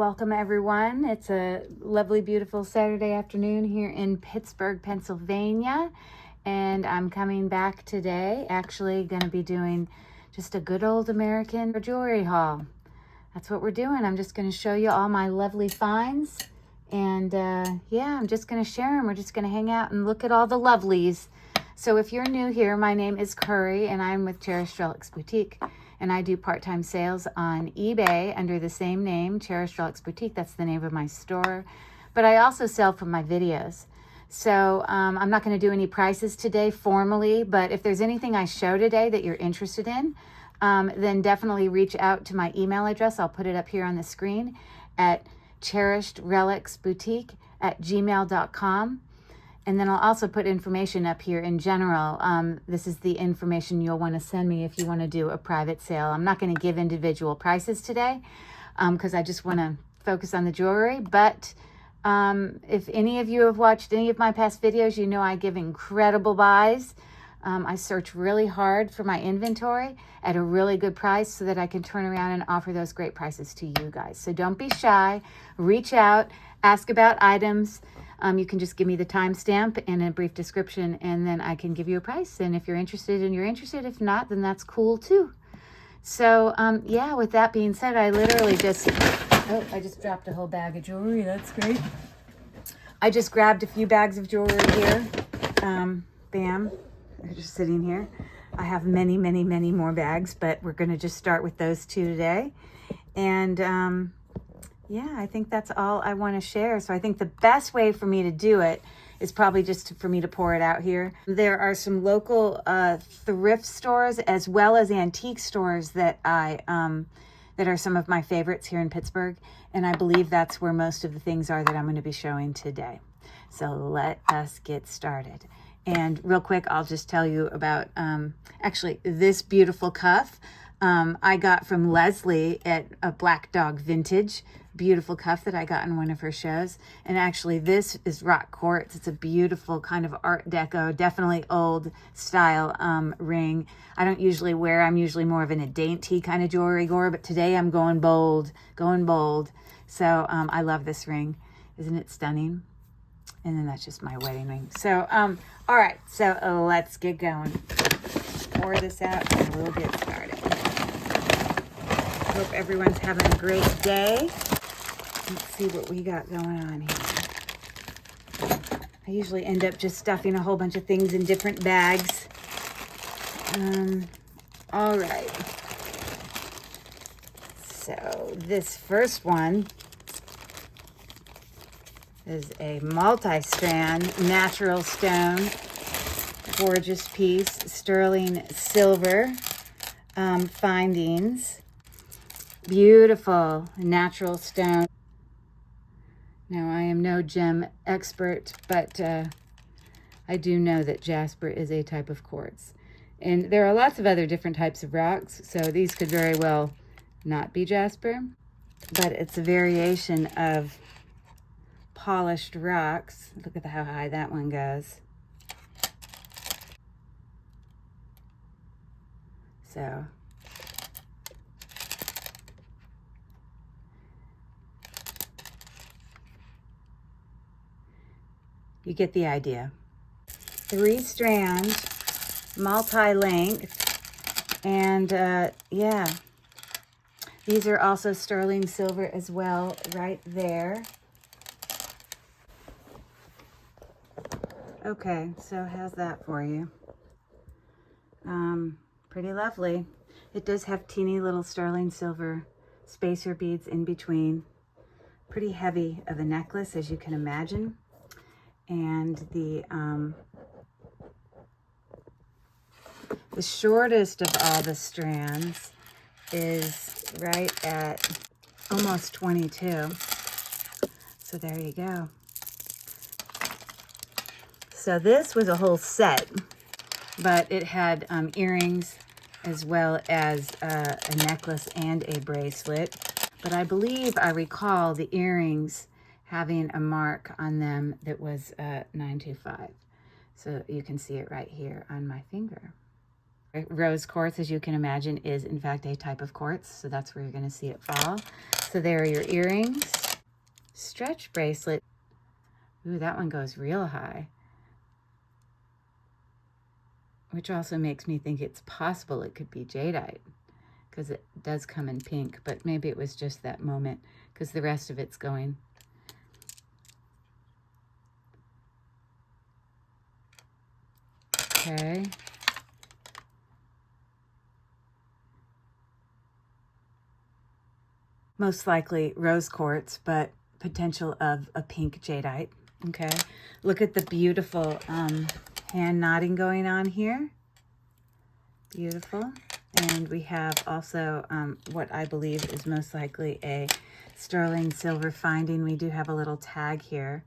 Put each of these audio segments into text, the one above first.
Welcome everyone. It's a lovely, beautiful Saturday afternoon here in Pittsburgh, Pennsylvania. And I'm coming back today, actually going to be doing just a good old American jewelry haul. That's what we're doing. I'm just going to show you all my lovely finds. And yeah, I'm just going to share them. We're just going to hang out and look at all the lovelies. So if you're new here, my name is Curry and I'm with Cherished Relics Boutique. And I do part-time sales on eBay under the same name, Cherished Relics Boutique. That's the name of my store. But I also sell from my videos. So I'm not going to do any prices today formally, but if there's anything I show today that you're interested in, then definitely reach out to my email address. I'll put it up here on the screen at cherishedrelicsboutique@gmail.com. And then I'll also put information up here in general. This is the information you'll want to send me if you want to do a private sale. I'm not going to give individual prices today because I just want to focus on the jewelry. But if any of you have watched any of my past videos, you know I give incredible buys. I search really hard for my inventory at a really good price so that I can turn around and offer those great prices to you guys. So don't be shy. Reach out. Ask about items. You can just give me the timestamp and a brief description, and then I can give you a price. And if you're interested, you're interested. If not, then that's cool too. So yeah, with that being said, I literally just, I just dropped a whole bag of jewelry. That's great. I just grabbed a few bags of jewelry here. Bam, they're just sitting here. I have many, many, many more bags, but we're going to just start with those two today. And yeah, I think that's all I want to share. So I think the best way for me to do it is probably just for me to pour it out here. There are some local thrift stores as well as antique stores that that are some of my favorites here in Pittsburgh. And I believe that's where most of the things are that I'm going to be showing today. So let us get started. And real quick, I'll just tell you about actually this beautiful cuff. I got from Leslie at a Black Dog Vintage. Beautiful cuff that I got in one of her shows. And actually this is rock quartz. It's a beautiful kind of art deco, definitely old style ring. I don't usually wear, I'm usually more of a dainty kind of jewelry goer, but today I'm going bold. So I love this ring. Isn't it stunning? And then that's just my wedding ring. So all right, so let's get going. Pour this out and we'll get started. Hope everyone's having a great day. Let's see what we got going on here. I usually end up just stuffing a whole bunch of things in different bags. All right. So this first one is a multi-strand natural stone. Gorgeous piece. Sterling silver findings. Beautiful natural stone. Now, I am no gem expert, but I do know that jasper is a type of quartz. And there are lots of other different types of rocks, so these could very well not be jasper, but it's a variation of polished rocks. Look at how high that one goes. So you get the idea. 3 strands, multi-length, and yeah, these are also sterling silver as well, right there. Okay, so how's that for you? Pretty lovely. It does have teeny little sterling silver spacer beads in between. Pretty heavy of a necklace, as you can imagine. And the shortest of all the strands is right at almost 22. So there you go. So this was a whole set, but it had earrings as well as a necklace and a bracelet. But I believe I recall the earrings having a mark on them that was 925. So you can see it right here on my finger. Rose quartz, as you can imagine, is in fact a type of quartz, so that's where you're going to see it fall. So there are your earrings. Stretch bracelet. Ooh, that one goes real high. Which also makes me think it's possible it could be jadeite, because it does come in pink, but maybe it was just that moment, because the rest of it's going. Okay. Most likely rose quartz, but potential of a pink jadeite. Okay. Look at the beautiful hand knotting going on here. Beautiful. And we have also what I believe is most likely a sterling silver finding. We do have a little tag here.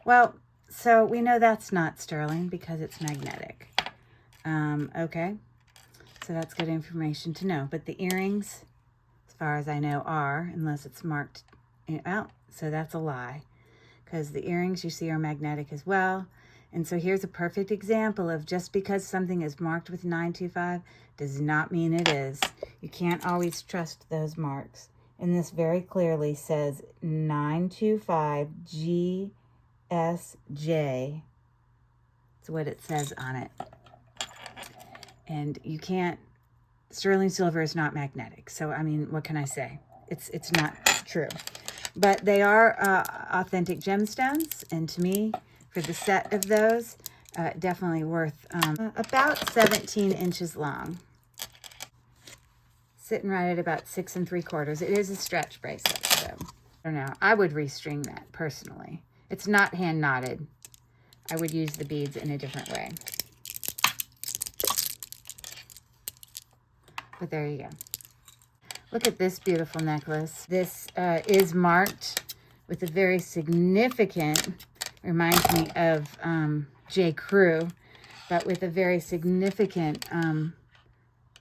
Well, so we know that's not sterling because it's magnetic. Okay, so that's good information to know. But the earrings, as far as I know, are, unless it's marked out, so that's a lie. Because the earrings you see are magnetic as well. And so here's a perfect example of just because something is marked with 925 does not mean it is. You can't always trust those marks. And this very clearly says 925 GSJ. That's what it says on it. And you can't, sterling silver is not magnetic. So, I mean, what can I say? It's not true. But they are authentic gemstones. And to me, for the set of those, definitely worth about 17 inches long. Sitting right at about 6 3/4. It is a stretch bracelet, so I don't know. I would restring that personally. It's not hand knotted. I would use the beads in a different way. But there you go. Look at this beautiful necklace. This is marked with a very significant, reminds me of J. Crew, but with a very significant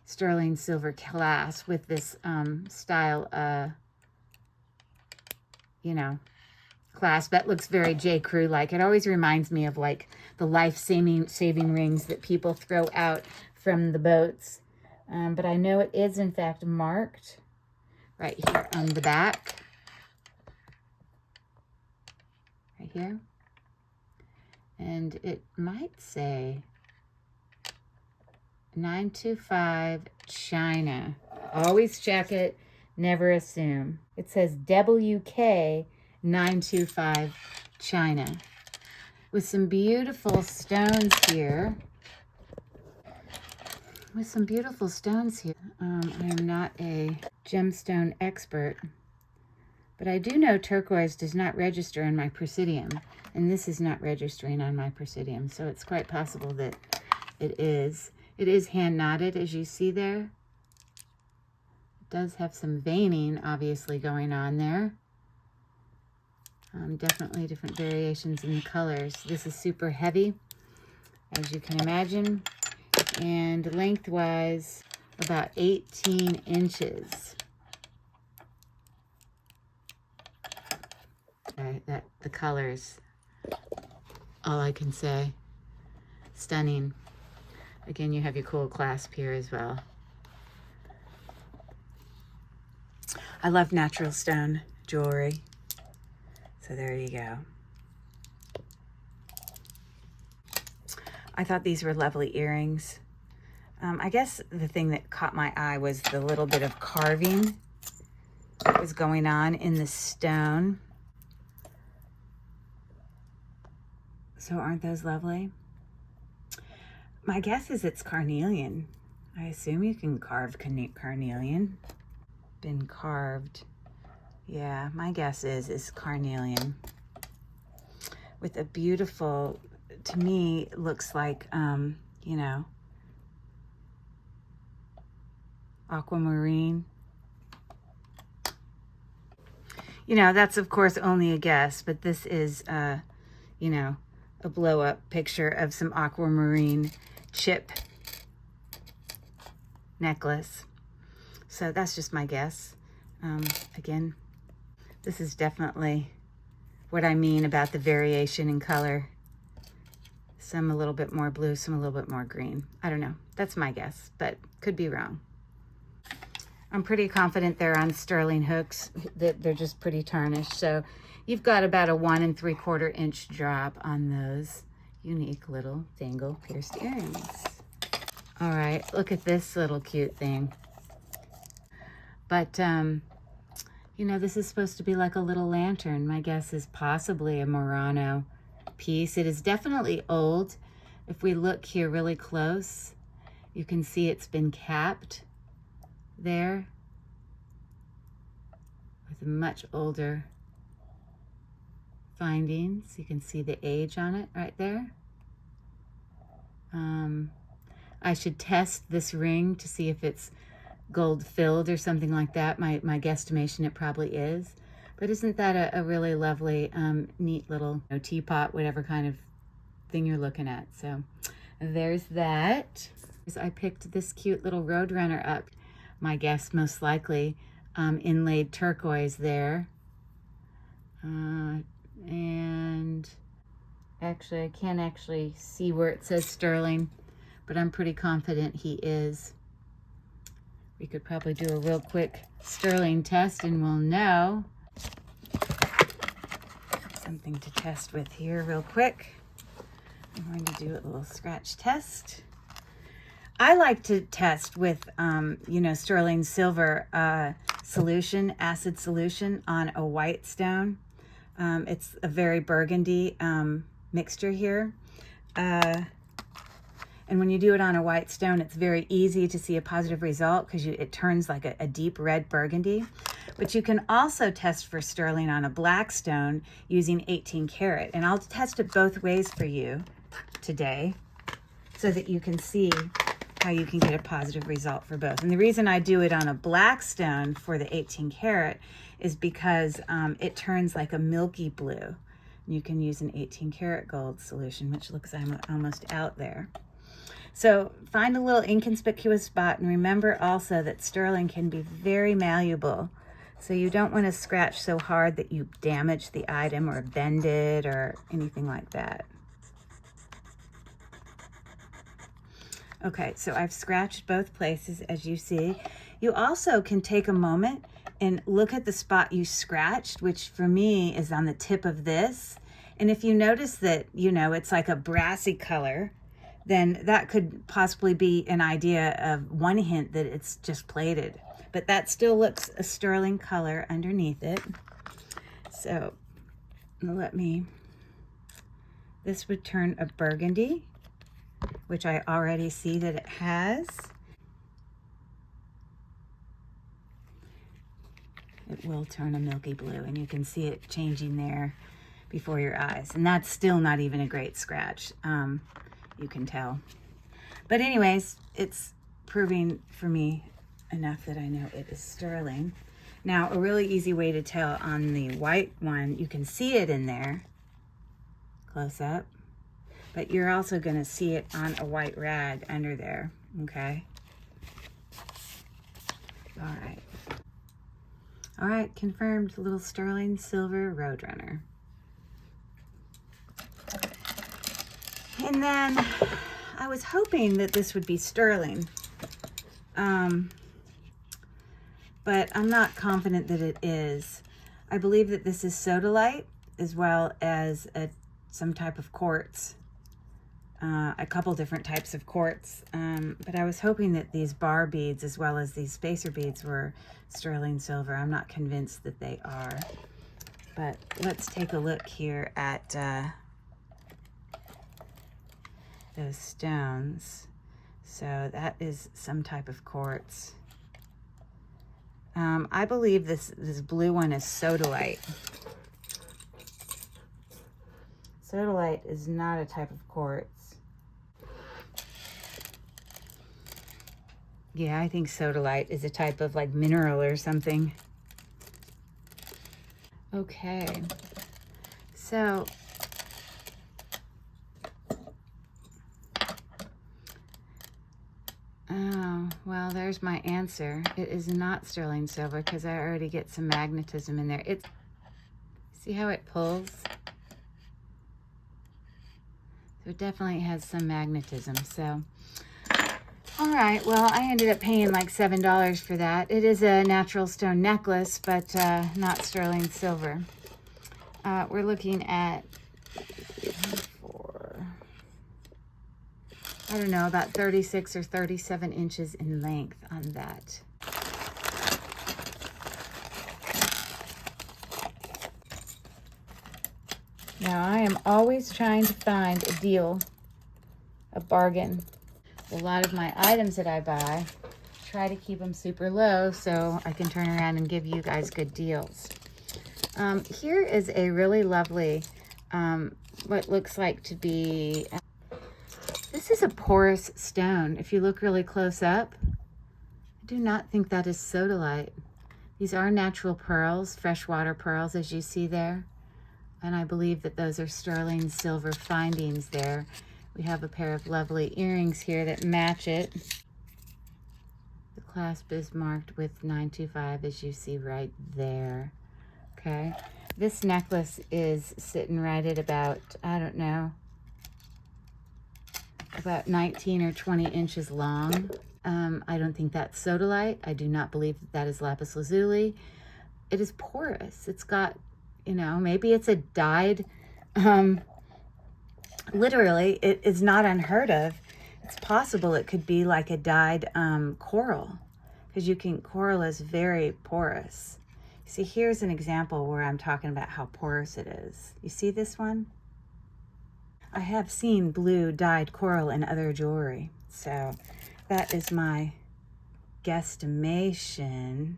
sterling silver clasp with this style, you know, clasp that looks very J. Crew-like. It always reminds me of like the life-saving rings that people throw out from the boats. But I know it is in fact marked right here on the back. Right here. And it might say 925 China. Always check it, never assume. It says WK 925 China. With some beautiful stones here. With some beautiful stones here. I am not a gemstone expert, but I do know turquoise does not register on my Presidium, and this is not registering on my Presidium, so it's quite possible that it is. It is hand knotted, as you see there. It does have some veining, obviously, going on there. Definitely different variations in the colors. This is super heavy, as you can imagine. And lengthwise, about 18 inches. The colors, all I can say. Stunning. Again, you have your cool clasp here as well. I love natural stone jewelry. So there you go. I thought these were lovely earrings. I guess the thing that caught my eye was the little bit of carving that was going on in the stone. So aren't those lovely? My guess is it's carnelian. I assume you can carve carnelian. Been carved. Yeah, my guess is carnelian. With a beautiful, to me, looks like, you know, aquamarine. You know, that's of course only a guess, but this is, you know, a blow-up picture of some aquamarine chip necklace. So that's just my guess. Again, this is definitely what I mean about the variation in color. Some a little bit more blue, some a little bit more green. I don't know. That's my guess, but could be wrong. I'm pretty confident they're on sterling hooks. They're just pretty tarnished. So you've got about a 1 3/4 inch drop on those unique little dangle pierced earrings. All right, look at this little cute thing. But, you know, this is supposed to be like a little lantern. My guess is possibly a Murano piece. It is definitely old. If we look here really close, you can see it's been capped there with much older findings. You can see the age on it right there. I should test this ring to see if it's gold filled or something like that. My guesstimation, it probably is. But isn't that a really lovely, neat little teapot, whatever kind of thing you're looking at. So there's that. I picked this cute little Roadrunner up. My guess, most likely, inlaid turquoise there. And actually, I can't actually see where it says sterling, but I'm pretty confident he is. We could probably do a real quick sterling test and we'll know. Something to test with here real quick. I'm going to do a little scratch test. I like to test with, you know, sterling silver solution, acid solution on a white stone. It's a very burgundy mixture here. And when you do it on a white stone, it's very easy to see a positive result because it turns like a deep red burgundy. But you can also test for sterling on a black stone using 18 karat. And I'll test it both ways for you today so that you can see how you can get a positive result for both. And the reason I do it on a black stone for the 18 karat is because it turns like a milky blue. You can use an 18 karat gold solution, which looks almost out there. So find a little inconspicuous spot, and remember also that sterling can be very malleable. So you don't want to scratch so hard that you damage the item or bend it or anything like that. Okay, so I've scratched both places, as you see. You also can take a moment and look at the spot you scratched, which for me is on the tip of this. And if you notice that, you know, it's like a brassy color, then that could possibly be an idea of one hint that it's just plated. But that still looks a sterling color underneath it. So this would turn a burgundy, which I already see that it has. It will turn a milky blue, and you can see it changing there before your eyes. And that's still not even a great scratch. You can tell. But anyways, it's proving for me enough that I know it is sterling. Now, a really easy way to tell on the white one, you can see it in there, close up, but you're also going to see it on a white rag under there, okay? All right, confirmed, little sterling silver Roadrunner. And then I was hoping that this would be sterling, but I'm not confident that it is. I believe that this is sodalite as well as some type of quartz, a couple different types of quartz. But I was hoping that these bar beads as well as these spacer beads were sterling silver. I'm not convinced that they are. But let's take a look here at those stones. So that is some type of quartz. I believe this blue one is sodalite. Sodalite is not a type of quartz. Yeah, I think sodalite is a type of like mineral or something. Okay, so oh, well, there's my answer. It is not sterling silver because I already get some magnetism in there. See how it pulls? So it definitely has some magnetism. So, all right, well, I ended up paying like $7 for that. It is a natural stone necklace, but not sterling silver. We're looking at, I don't know, about 36 or 37 inches in length on that. Now, I am always trying to find a deal, a bargain. A lot of my items that I buy, try to keep them super low so I can turn around and give you guys good deals. Here is a really lovely, what looks like to be, this is a porous stone. If you look really close up, I do not think that is sodalite. These are natural pearls, freshwater pearls, as you see there. And I believe that those are sterling silver findings there. We have a pair of lovely earrings here that match it. The clasp is marked with 925, as you see right there. Okay. This necklace is sitting right at about, I don't know, about 19 or 20 inches long. I don't think that's sodalite. I do not believe that that is lapis lazuli. It is porous. It's got, you know, maybe it's a dyed, literally, it is not unheard of. It's possible it could be like a dyed coral, because coral is very porous. See, here's an example where I'm talking about how porous it is. You see this one? I have seen blue dyed coral in other jewelry, so that is my guesstimation.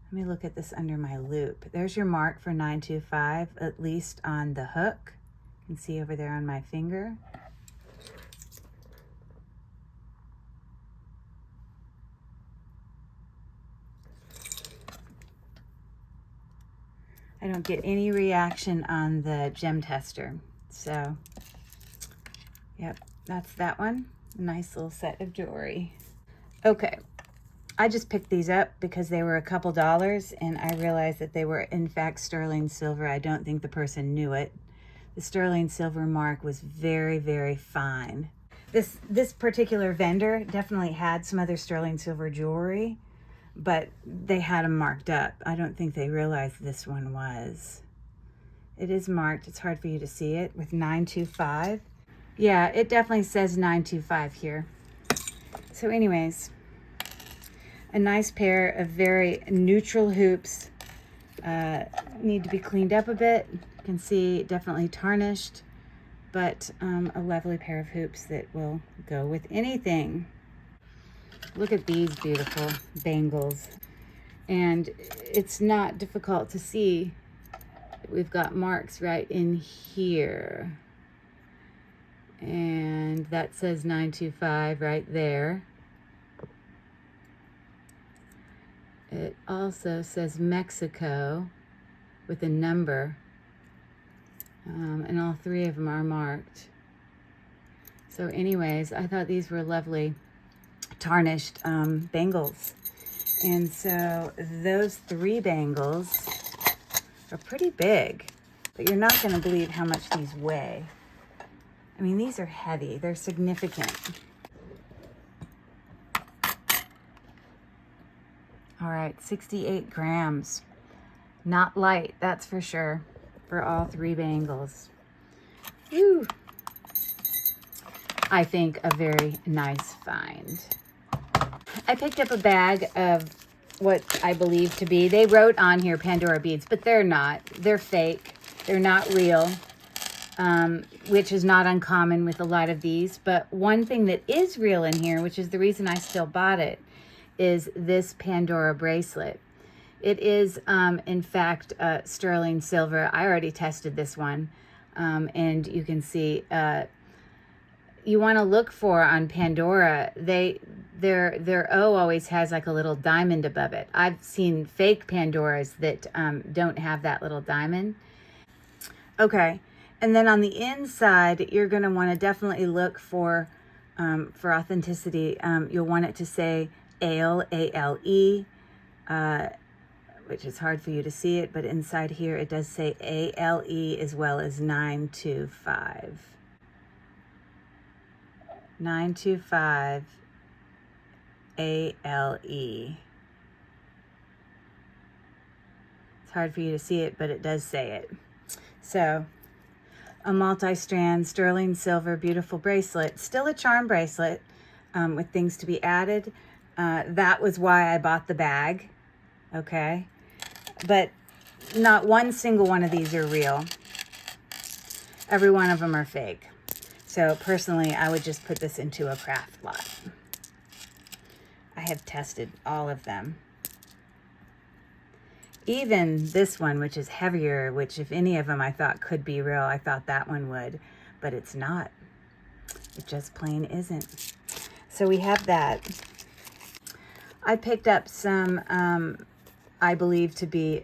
Let me look at this under my loop. There's your mark for 925, at least on the hook. You can see over there on my finger. I don't get any reaction on the gem tester. So, yep, that's that one. A nice little set of jewelry. Okay. I just picked these up because they were a couple dollars and I realized that they were in fact sterling silver. I don't think the person knew it. The sterling silver mark was very, very fine. This particular vendor definitely had some other sterling silver jewelry, but they had them marked up. I don't think they realized this one was. It is marked, it's hard for you to see it, with 925. Yeah, it definitely says 925 here. So anyways, a nice pair of very neutral hoops. Need to be cleaned up a bit. You can see definitely tarnished, but a lovely pair of hoops that will go with anything. Look at these beautiful bangles. And it's not difficult to see that we've got marks right in here. And that says 925 right there. It also says Mexico with a number, and all three of them are marked. So anyways, I thought these were lovely tarnished bangles. And so those three bangles are pretty big, but you're not going to believe how much these weigh. I mean, these are heavy. They're significant. All right, 68 grams. Not light, that's for sure, for all three bangles. Woo. I think a very nice find. I picked up a bag of what I believe to be, they wrote on here Pandora beads, but they're not. They're fake. They're not real, which is not uncommon with a lot of these. But one thing that is real in here, which is the reason I still bought it, is this Pandora bracelet. It is, in fact, sterling silver. I already tested this one, and you can see, you want to look for on Pandora, their O always has like a little diamond above it. I've seen fake Pandoras that don't have that little diamond. Okay, and then on the inside, you're going to want to definitely look for authenticity. You'll want it to say Ale, A-L-E, which is hard for you to see it, but inside here it does say ALE as well as 925. 925 ALE. It's hard for you to see it, but it does say it. So, a multi-strand sterling silver beautiful bracelet, still a charm bracelet with things to be added. That was why I bought the bag, okay? But not one single one of these are real. Every one of them are fake. So personally, I would just put this into a craft lot. I have tested all of them. Even this one, which is heavier, which if any of them I thought could be real, I thought that one would, but it's not. It just plain isn't. So we have that. I picked up some, I believe to be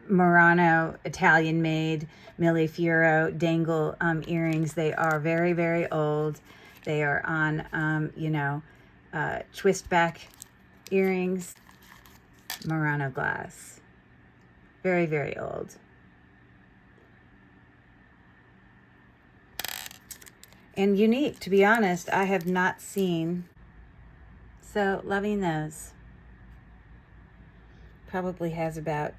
Murano Italian made Millefiori dangle earrings. They are very, very old. They are on, you know, twist back earrings, Murano glass. Very, very old. And unique, to be honest. I have not seen. So, loving those. Probably has about,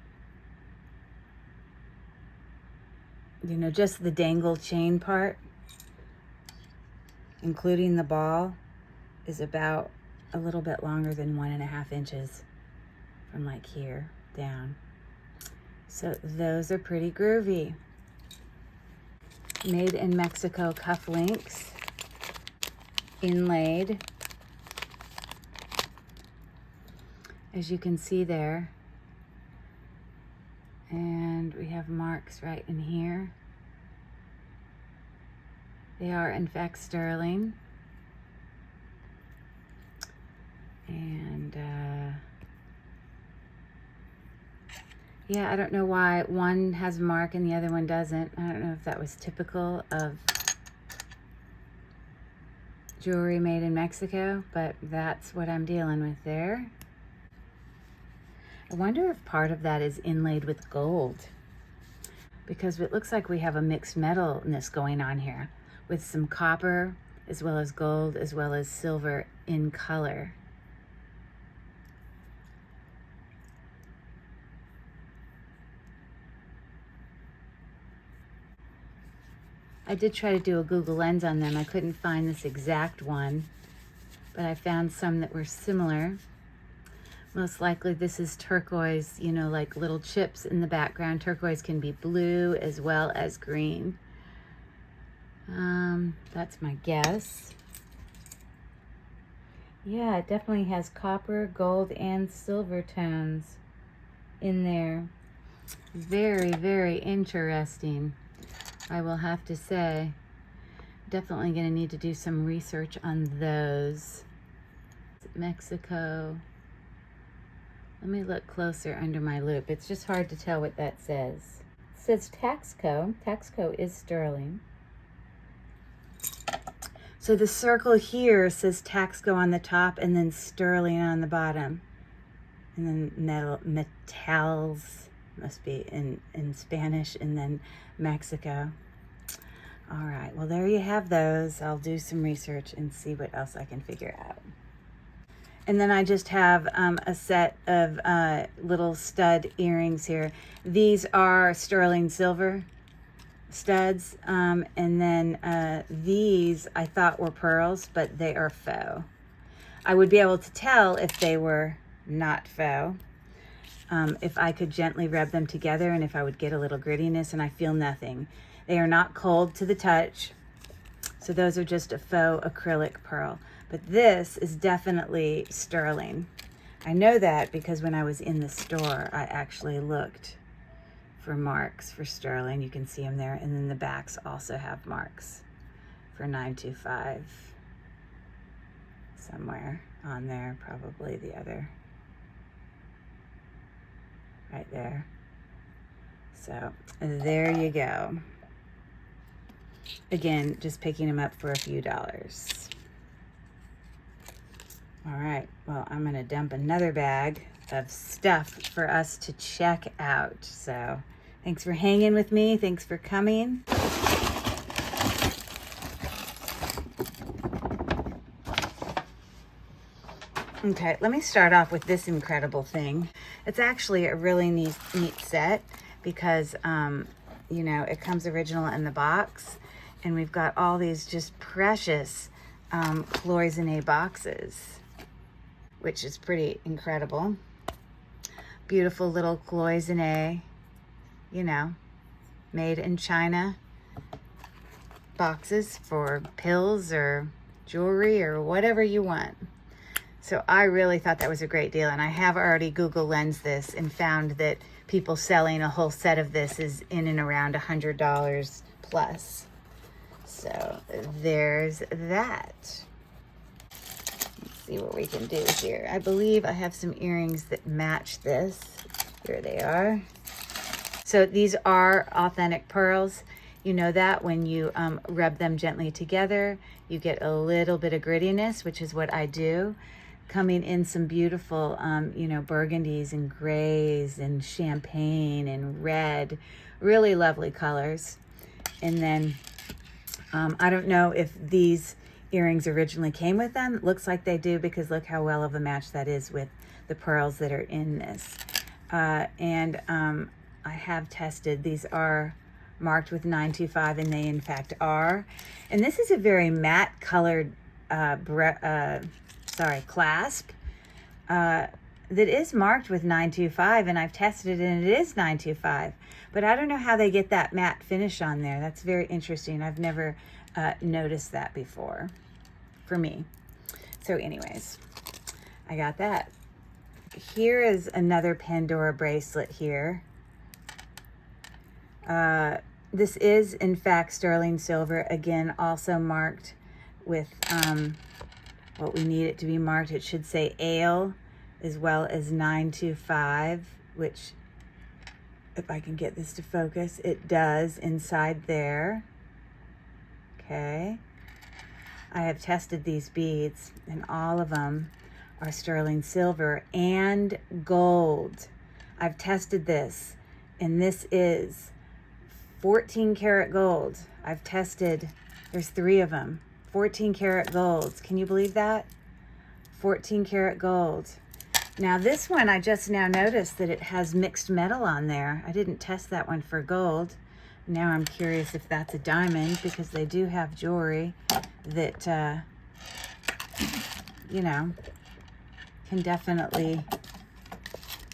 you know, just the dangle chain part, including the ball, is about a little bit longer than 1.5 inches from like here down. So those are pretty groovy. Made in Mexico cufflinks, inlaid, as you can see there. And we have marks right in here. They are in fact sterling. And yeah, I don't know why one has a mark and the other one doesn't. I don't know if that was typical of jewelry made in Mexico, but that's what I'm dealing with there. I wonder if part of that is inlaid with gold, because it looks like we have a mixed metalness going on here with some copper as well as gold as well as silver in color. I did try to do a Google Lens on them. I couldn't find this exact one, but I found some that were similar. Most likely this is turquoise, you know, like little chips in the background. Turquoise can be blue as well as green. That's my guess. Yeah, it definitely has copper, gold, and silver tones in there. Very, very interesting, I will have to say. Definitely going to need to do some research on those. Mexico. Let me look closer under my loupe. It's just hard to tell what that says. It says Taxco. Taxco is sterling. So the circle here says Taxco on the top and then sterling on the bottom. And then metals must be in Spanish, and then Mexico. All right, well, there you have those. I'll do some research and see what else I can figure out. And then I just have a set of little stud earrings here. These are sterling silver studs. And then these I thought were pearls, but they are faux. I would be able to tell if they were not faux, if I could gently rub them together and if I would get a little grittiness, and I feel nothing. They are not cold to the touch. So those are just a faux acrylic pearl. But this is definitely sterling. I know that because when I was in the store, I actually looked for marks for sterling. You can see them there. And then the backs also have marks for 925. Somewhere on there, probably the other. Right there. So there you go. Again, just picking them up for a few dollars. All right, well, I'm gonna dump another bag of stuff for us to check out. So thanks for hanging with me. Thanks for coming. Okay, let me start off with this incredible thing. It's actually a really neat set because, you know, it comes original in the box, and we've got all these just precious Cloisonné boxes, which is pretty incredible. Beautiful little Cloisonné, you know, made in China boxes for pills or jewelry or whatever you want. So I really thought that was a great deal, and I have already Google Lensed this and found that people selling a whole set of this is in and around $100 plus. So there's that. Let's see what we can do here. I believe I have some earrings that match this. Here they are. So these are authentic pearls. You know that when you rub them gently together, you get a little bit of grittiness, which is what I do. Coming in some beautiful, you know, burgundies and grays and champagne and red, really lovely colors. And then I don't know if these earrings originally came with them. Looks like they do, because look how well of a match that is with the pearls that are in this. And I have tested. These are marked with 925, and they in fact are. And this is a very matte colored clasp that is marked with 925, and I've tested it and it is 925, but I don't know how they get that matte finish on there. That's very interesting. I've never noticed that before for me. So anyways, I got that. Here is another Pandora bracelet here. This is in fact sterling silver, again also marked with what we need it to be marked. It should say ale as well as 925, which, if I can get this to focus, it does inside there. Okay. I have tested these beads, and all of them are sterling silver and gold. I've tested this, and this is 14 karat gold. I've tested, there's 3 of them. 14 karat gold. Can you believe that? 14 karat gold. Now this one, I just now noticed that it has mixed metal on there. I didn't test that one for gold. Now I'm curious if that's a diamond, because they do have jewelry that, you know, can definitely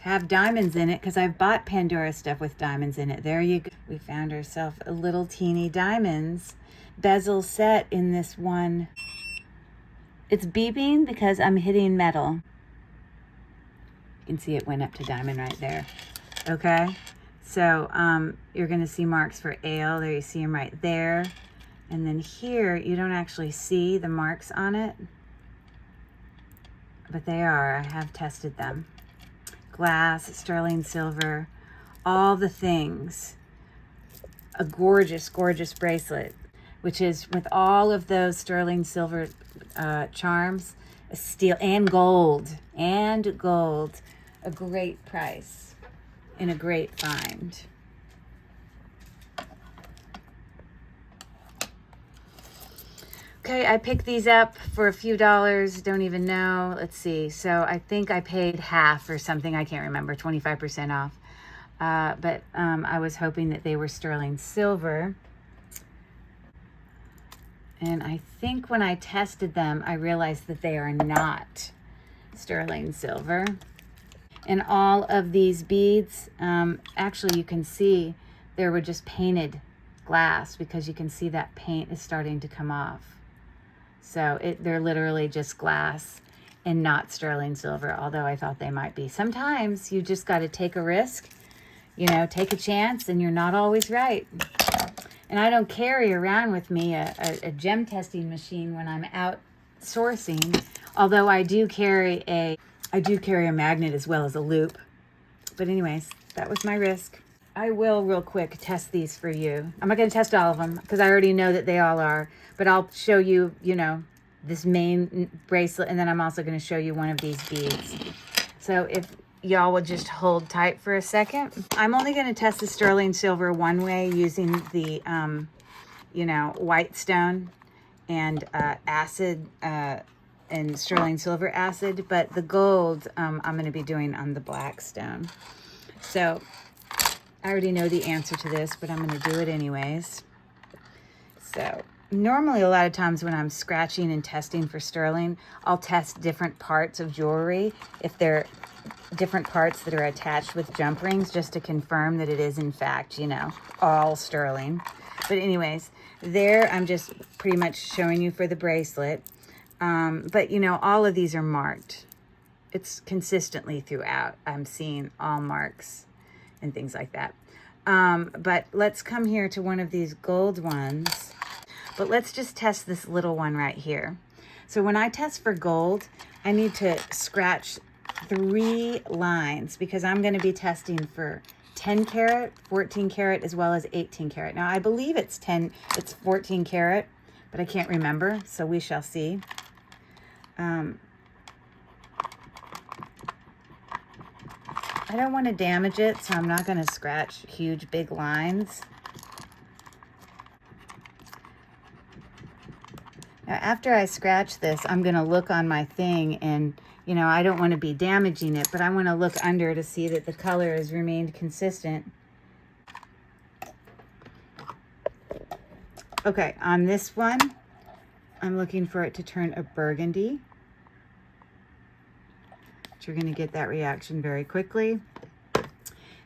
have diamonds in it, because I've bought Pandora stuff with diamonds in it. There you go. We found ourselves a little teeny diamonds bezel set in this one. It's beeping because I'm hitting metal. You can see it went up to diamond right there. Okay, so you're gonna see marks for ale. There, you see them right there. And then here, you don't actually see the marks on it, but they are. I have tested them. Glass, sterling silver, all the things. A gorgeous, gorgeous bracelet, which is with all of those sterling silver charms, a steel and gold, a great price and a great find. Okay, I picked these up for a few dollars, don't even know. Let's see, so I think I paid half or something, I can't remember, 25% off. But I was hoping that they were sterling silver. And I think when I tested them, I realized that they are not sterling silver. And all of these beads, actually you can see they were just painted glass, because you can see that paint is starting to come off. So they're literally just glass and not sterling silver, although I thought they might be. Sometimes you just got to take a risk, you know, take a chance, and you're not always right. And I don't carry around with me a gem testing machine when I'm out sourcing, although I do carry a magnet as well as a loop. But anyways, that was my risk. I will real quick test these for you. I'm not going to test all of them because I already know that they all are, but I'll show you, you know, this main bracelet, and then I'm also going to show you one of these beads. So if y'all would just hold tight for a second. I'm only going to test the sterling silver one way using the, you know, white stone and acid and sterling silver acid, but the gold I'm going to be doing on the black stone. So I already know the answer to this, but I'm going to do it anyways. So normally a lot of times when I'm scratching and testing for sterling, I'll test different parts of jewelry if they're different parts that are attached with jump rings, just to confirm that it is in fact, you know, all sterling. But anyways, there I'm just pretty much showing you for the bracelet. But you know, all of these are marked. It's consistently throughout. I'm seeing all marks and things like that. But let's come here to one of these gold ones. But let's just test this little one right here. So when I test for gold, I need to scratch 3 lines because I'm going to be testing for 10 karat, 14 karat, as well as 18 karat. Now I believe it's 14 karat, but I can't remember, so we shall see. I don't want to damage it, so I'm not going to scratch huge big lines. Now after I scratch this, I'm going to look on my thing, and you know, I don't want to be damaging it, but I want to look under to see that the color has remained consistent. Okay, on this one, I'm looking for it to turn a burgundy. You're going to get that reaction very quickly.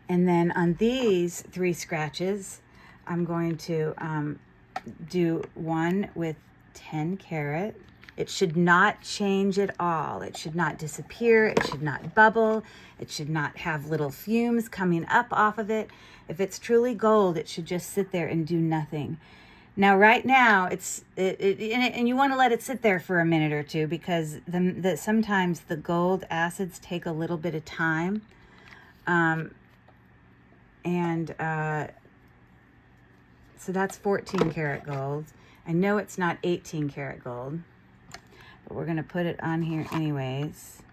And then on these 3 scratches, I'm going to do one with 10 karat. It should not change at all. It should not disappear. It should not bubble. It should not have little fumes coming up off of it. If it's truly gold, it should just sit there and do nothing. Now, right now, and you want to let it sit there for a minute or two because sometimes the gold acids take a little bit of time. So that's 14 karat gold. I know it's not 18 karat gold, but we're going to put it on here anyways.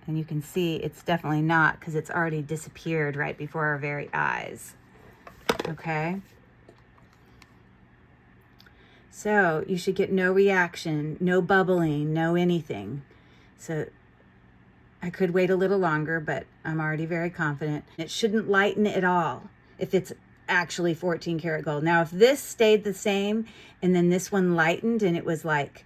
And you can see it's definitely not because it's already disappeared right before our very eyes. Okay, so you should get no reaction, no bubbling, no anything. So I could wait a little longer, but I'm already very confident. It shouldn't lighten at all if it's actually 14 karat gold. Now, if this stayed the same and then this one lightened and it was like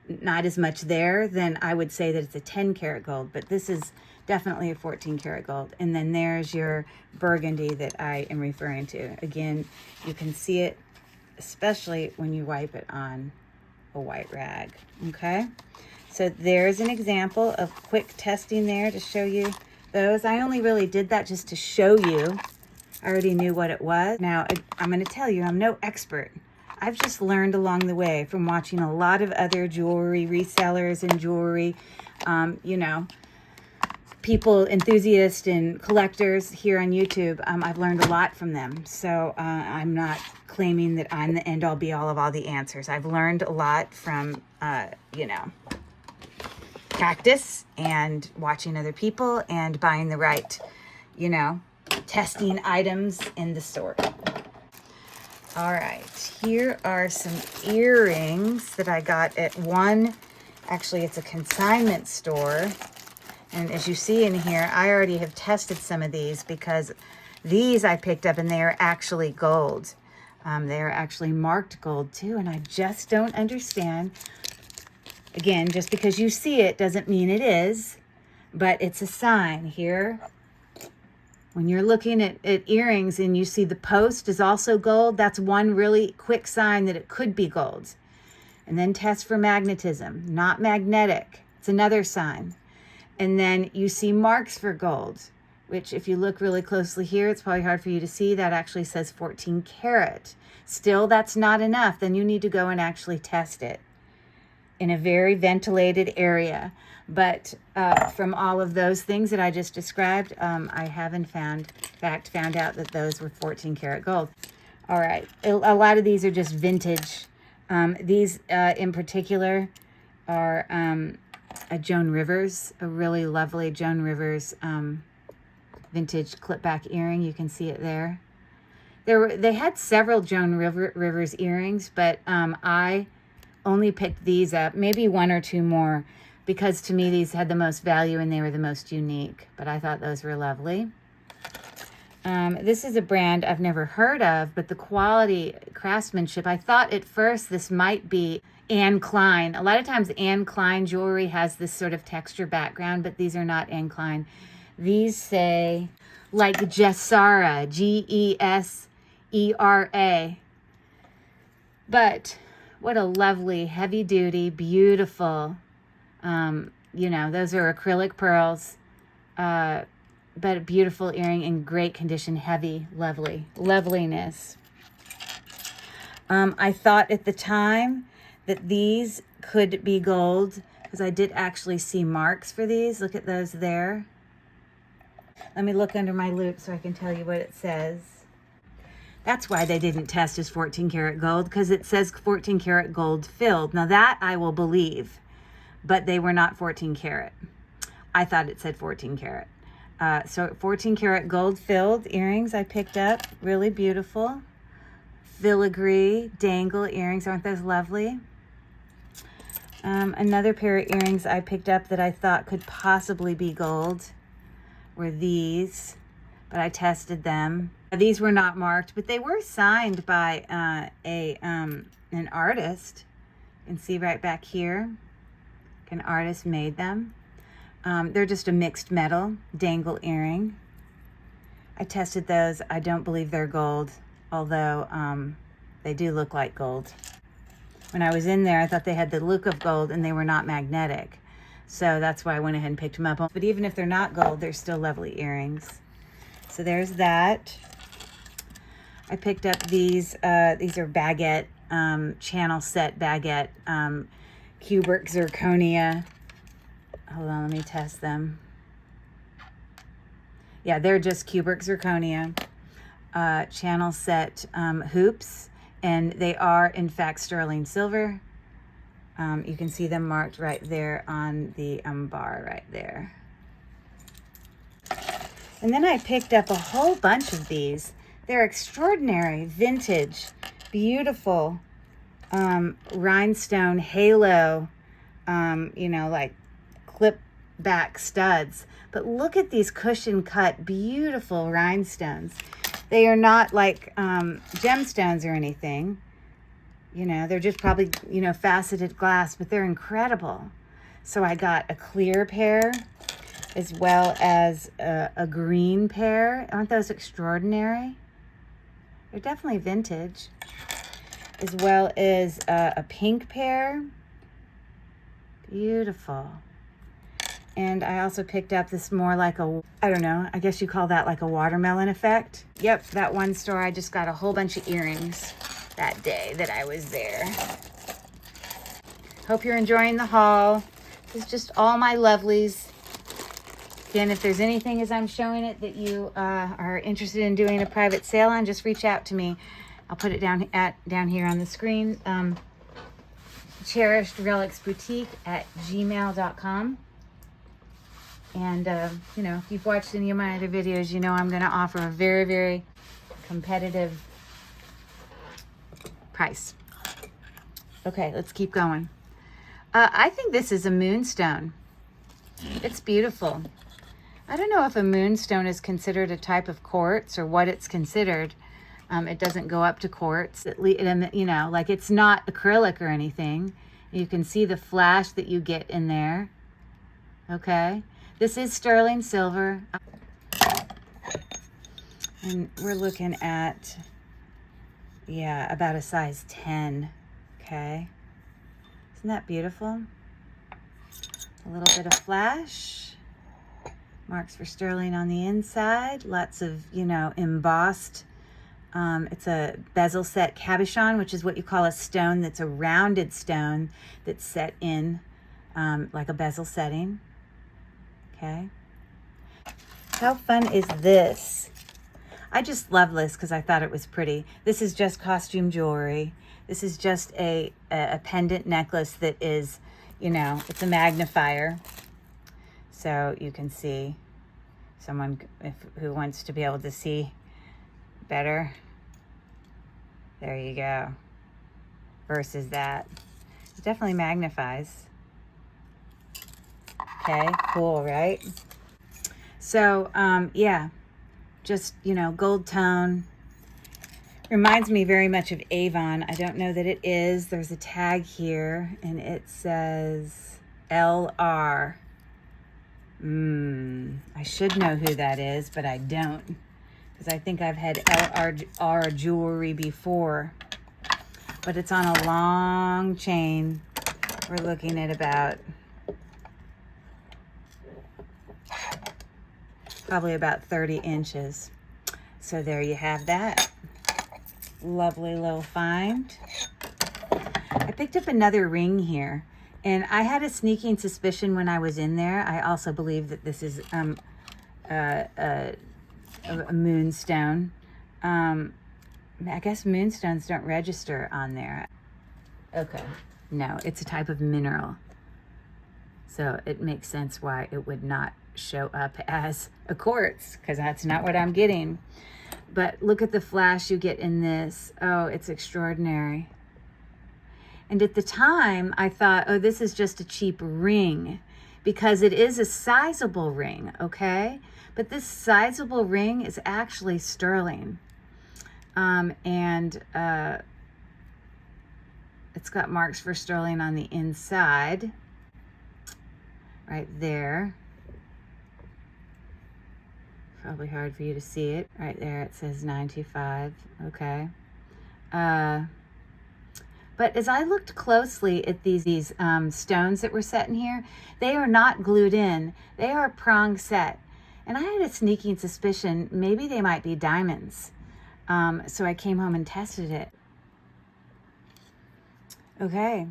not as much there, then I would say that it's a 10 karat gold, but this is definitely a 14 karat gold. And then there's your burgundy that I am referring to. Again, you can see it, especially when you wipe it on a white rag, okay? So there's an example of quick testing there to show you those. I only really did that just to show you. I already knew what it was. Now, I'm going to tell you, I'm no expert. I've just learned along the way from watching a lot of other jewelry resellers and jewelry, you know, people, enthusiasts and collectors here on YouTube. I've learned a lot from them. So I'm not claiming that I'm the end-all be-all of all the answers. I've learned a lot from, you know, practice and watching other people and buying the right, you know, testing items in the store. All right, here are some earrings that I got at actually it's a consignment store. And as you see in here, I already have tested some of these because these I picked up and they are actually gold. They are actually marked gold too, and I just don't understand. Again, just because you see it doesn't mean it is, but it's a sign here. When you're looking at earrings and you see the post is also gold, that's one really quick sign that it could be gold. And then test for magnetism, not magnetic. It's another sign. And then you see marks for gold, which if you look really closely here, it's probably hard for you to see. That actually says 14 karat. Still, that's not enough. Then you need to go and actually test it in a very ventilated area. But from all of those things that I just described, I have in fact found out that those were 14 karat gold. All right, a lot of these are just vintage These in particular are a Joan Rivers, a really lovely Joan Rivers vintage clip back earring. You can see it there. They had several Joan Rivers earrings, but I only picked these up, maybe one or two more, because to me these had the most value and they were the most unique. But I thought those were lovely. This is a brand I've never heard of, but the quality craftsmanship, I thought at first this might be Anne Klein. A lot of times Anne Klein jewelry has this sort of texture background, but these are not Anne Klein. These say like Gessara, G-E-S-E-R-A. But what a lovely, heavy duty, beautiful, you know, those are acrylic pearls, but a beautiful earring in great condition, heavy, lovely, loveliness. I thought at the time that these could be gold because I did actually see marks for these. Look at those there. Let me look under my loupe so I can tell you what it says. That's why they didn't test as 14 karat gold, because it says 14 karat gold filled. Now that I will believe, but they were not 14 karat. I thought it said 14 karat. So 14 karat gold filled earrings I picked up, really beautiful. Filigree dangle earrings, aren't those lovely? Another pair of earrings I picked up that I thought could possibly be gold were these, but I tested them. These were not marked, but they were signed by an artist. You can see right back here, an artist made them. They're just a mixed metal dangle earring. I tested those. I don't believe they're gold, although they do look like gold. When I was in there, I thought they had the look of gold and they were not magnetic. So that's why I went ahead and picked them up. But even if they're not gold, they're still lovely earrings. So there's that. I picked up these. These are baguette, channel set baguette, cubic zirconia. Hold on, let me test them. Yeah, they're just cubic zirconia, channel set hoops, and they are in fact sterling silver. You can see them marked right there on the bar right there. And then I picked up a whole bunch of these. They're extraordinary, vintage, beautiful rhinestone halo, you know, like clip back studs. But look at these cushion cut, beautiful rhinestones. They are not like gemstones or anything. You know, they're just probably, you know, faceted glass, but they're incredible. So I got a clear pair as well as a green pair. Aren't those extraordinary? They're definitely vintage. As well as a pink pair. Beautiful. And I also picked up this more like a, I don't know, I guess you call that like a watermelon effect. Yep, that one store, I just got a whole bunch of earrings that day that I was there. Hope you're enjoying the haul. This is just all my lovelies. Again, if there's anything as I'm showing it that you are interested in doing a private sale on, just reach out to me. I'll put it down here on the screen. Cherished Relics Boutique at gmail.com. And, you know, if you've watched any of my other videos, you know I'm going to offer a very, very competitive price. Okay, let's keep going. I think this is a moonstone. It's beautiful. I don't know if a moonstone is considered a type of quartz or what it's considered. It doesn't go up to quartz. You know, like it's not acrylic or anything. You can see the flash that you get in there. Okay. This is sterling silver. And we're looking at, yeah, about a size 10. Okay. Isn't that beautiful? A little bit of flash. Marks for sterling on the inside. Lots of, you know, embossed. It's a bezel set cabochon, which is what you call a stone that's a rounded stone that's set in like a bezel setting. Okay. How fun is this? I just love this because I thought it was pretty. This is just costume jewelry. This is just a pendant necklace that is, you know, it's a magnifier. So you can see someone who wants to be able to see better. There you go. Versus that. It definitely magnifies. Okay, cool, right? So, yeah, just, you know, gold tone. Reminds me very much of Avon. I don't know that it is. There's a tag here, and it says LR. I should know who that is, but I don't. Because I think I've had LR jewelry before. But it's on a long chain. We're looking at about, probably about 30 inches. So there you have that. Lovely little find. I picked up another ring here, and I had a sneaking suspicion when I was in there. I also believe that this is a moonstone. I guess moonstones don't register on there. Okay, no, it's a type of mineral. So it makes sense why it would not show up as a quartz, because that's not what I'm getting. But look at the flash you get in this. Oh, it's extraordinary. And at the time, I thought, oh, this is just a cheap ring, because it is a sizable ring, okay? But this sizable ring is actually sterling. It's got marks for sterling on the inside, right there. Probably hard for you to see it. Right there, it says 925, okay. But as I looked closely at these stones that were set in here, they are not glued in. They are prong set. And I had a sneaking suspicion maybe they might be diamonds. So I came home and tested it. Okay,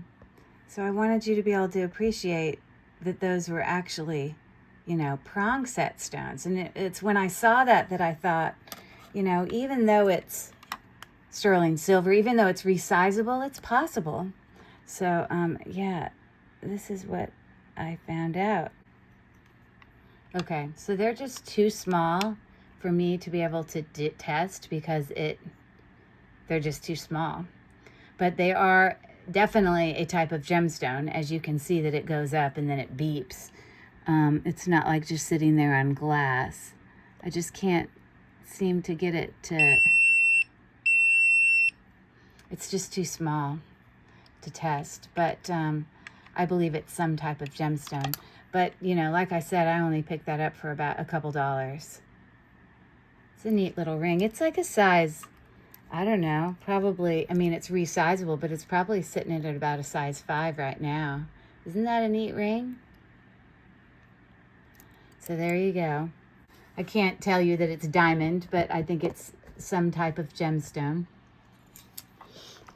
so I wanted you to be able to appreciate that those were actually, you know, prong set stones. And it's when I saw that I thought, you know, even though it's sterling silver, even though it's resizable, it's possible. So, yeah, this is what I found out. Okay, so they're just too small for me to be able to test, because they're just too small. But they are definitely a type of gemstone, as you can see that it goes up and then it beeps. It's not like just sitting there on glass. I just can't seem to get it to... It's just too small to test, but I believe it's some type of gemstone. But, you know, like I said, I only picked that up for about a couple dollars. It's a neat little ring. It's like a size, I don't know, probably, I mean, it's resizable, but it's probably sitting at about a size 5 right now. Isn't that a neat ring? So there you go. I can't tell you that it's diamond, but I think it's some type of gemstone.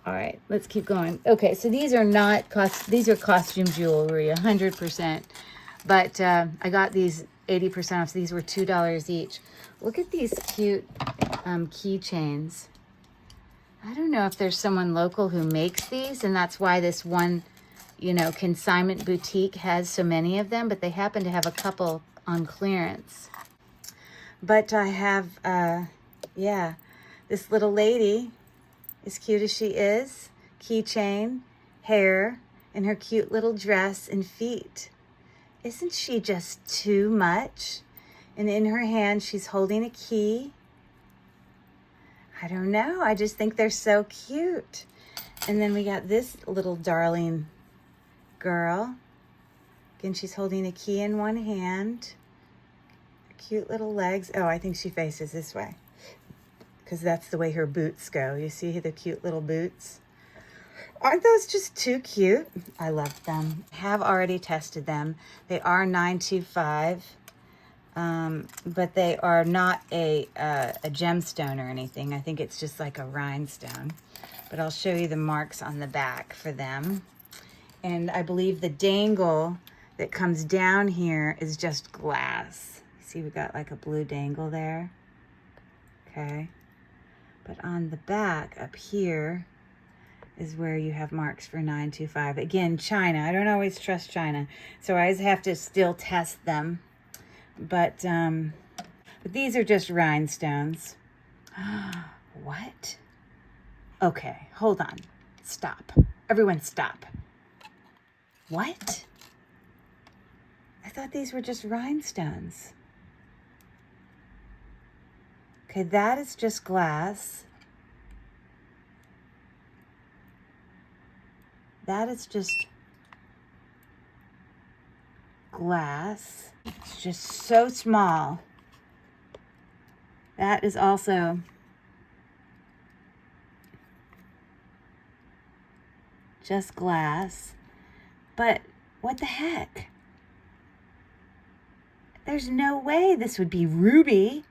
All right, let's keep going. Okay, so these are not these are costume jewelry, 100%. But I got these 80% off. So these were $2 each. Look at these cute keychains. I don't know if there's someone local who makes these, and that's why this one, you know, consignment boutique has so many of them, but they happen to have a couple on clearance. But I have, yeah, this little lady, as cute as she is, keychain, hair, and her cute little dress and feet. Isn't she just too much? And in her hand, she's holding a key. I don't know. I just think they're so cute. And then we got this little darling girl. Again, she's holding a key in one hand. Cute little legs. Oh, I think she faces this way, because that's the way her boots go. You see the cute little boots? Aren't those just too cute? I love them. Have already tested them. They are 925, but they are not a gemstone or anything. I think it's just like a rhinestone. But I'll show you the marks on the back for them. And I believe the dangle that comes down here is just glass. See, we got like a blue dangle there. Okay. But on the back up here, is where you have marks for 925. Again, China. I don't always trust China, so I always have to still test them. But these are just rhinestones. What? Okay, hold on. Stop. Everyone stop. What? I thought these were just rhinestones. Okay, that is just glass. That is just glass. It's just so small. That is also just glass. But what the heck? There's no way this would be ruby,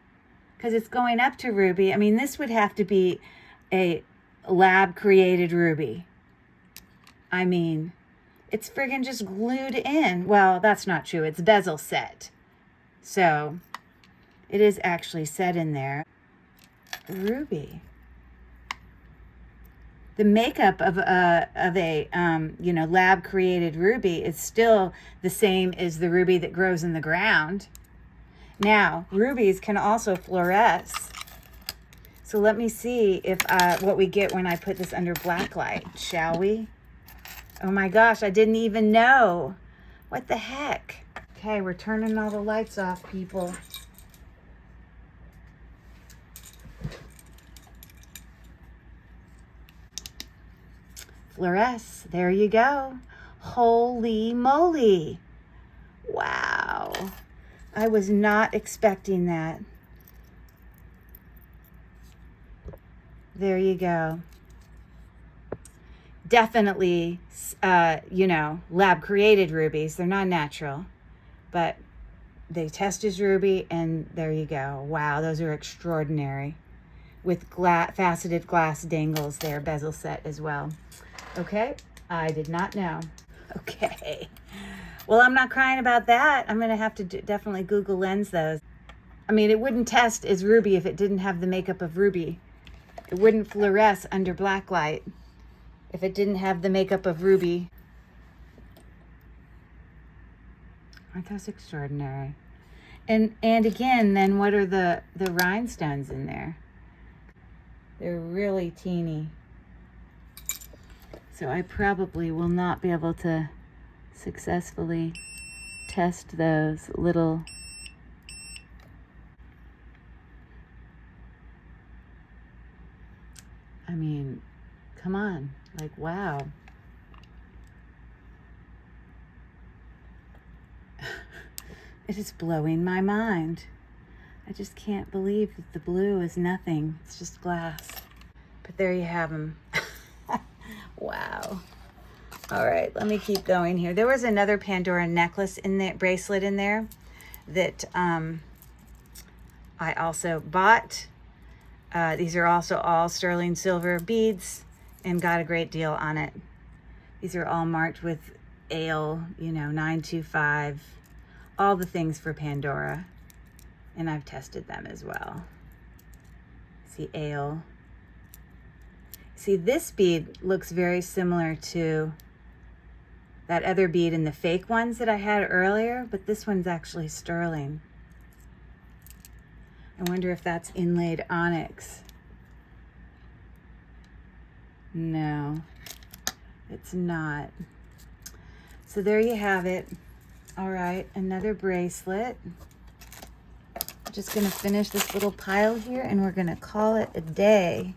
because it's going up to ruby. I mean, this would have to be a lab created ruby. I mean, it's friggin' just glued in. Well, that's not true. It's bezel set. So it is actually set in there. Ruby. The makeup of a you know, lab created ruby is still the same as the ruby that grows in the ground. Now, rubies can also fluoresce. So let me see if what we get when I put this under black light, shall we? Oh my gosh, I didn't even know. What the heck? Okay, we're turning all the lights off, people. Fluoresce, there you go. Holy moly. Wow. I was not expecting that. There you go. Definitely, you know, lab created rubies. They're not natural, but they test as ruby, and there you go. Wow, those are extraordinary. With faceted glass dangles there, bezel set as well. Okay, I did not know. Okay, well, I'm not crying about that. I'm gonna have to definitely Google lens those. I mean, it wouldn't test as ruby if it didn't have the makeup of ruby. It wouldn't fluoresce under black light if it didn't have the makeup of ruby. Aren't those extraordinary? And again, then what are the rhinestones in there? They're really teeny. So I probably will not be able to successfully test those little I mean, come on, like, wow. It is blowing my mind. I just can't believe that the blue is nothing. It's just glass. But there you have them. Wow. All right, let me keep going here. There was another Pandora necklace in there, bracelet in there, that I also bought. These are also all sterling silver beads and got a great deal on it. These are all marked with ale, you know, 925, all the things for Pandora. And I've tested them as well. See, ale. See, this bead looks very similar to that other bead in the fake ones that I had earlier, but this one's actually sterling. I wonder if that's inlaid onyx. No, it's not. So there you have it. All right, another bracelet. Just gonna finish this little pile here and we're gonna call it a day.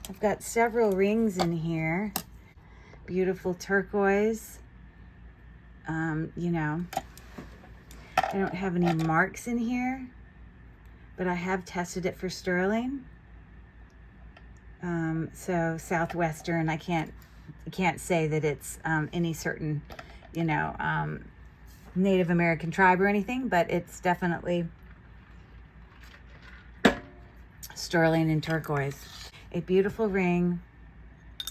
I've got several rings in here. Beautiful turquoise. You know, I don't have any marks in here, but I have tested it for sterling. So Southwestern, I can't say that it's any certain, you know, Native American tribe or anything, but it's definitely sterling and turquoise. A beautiful ring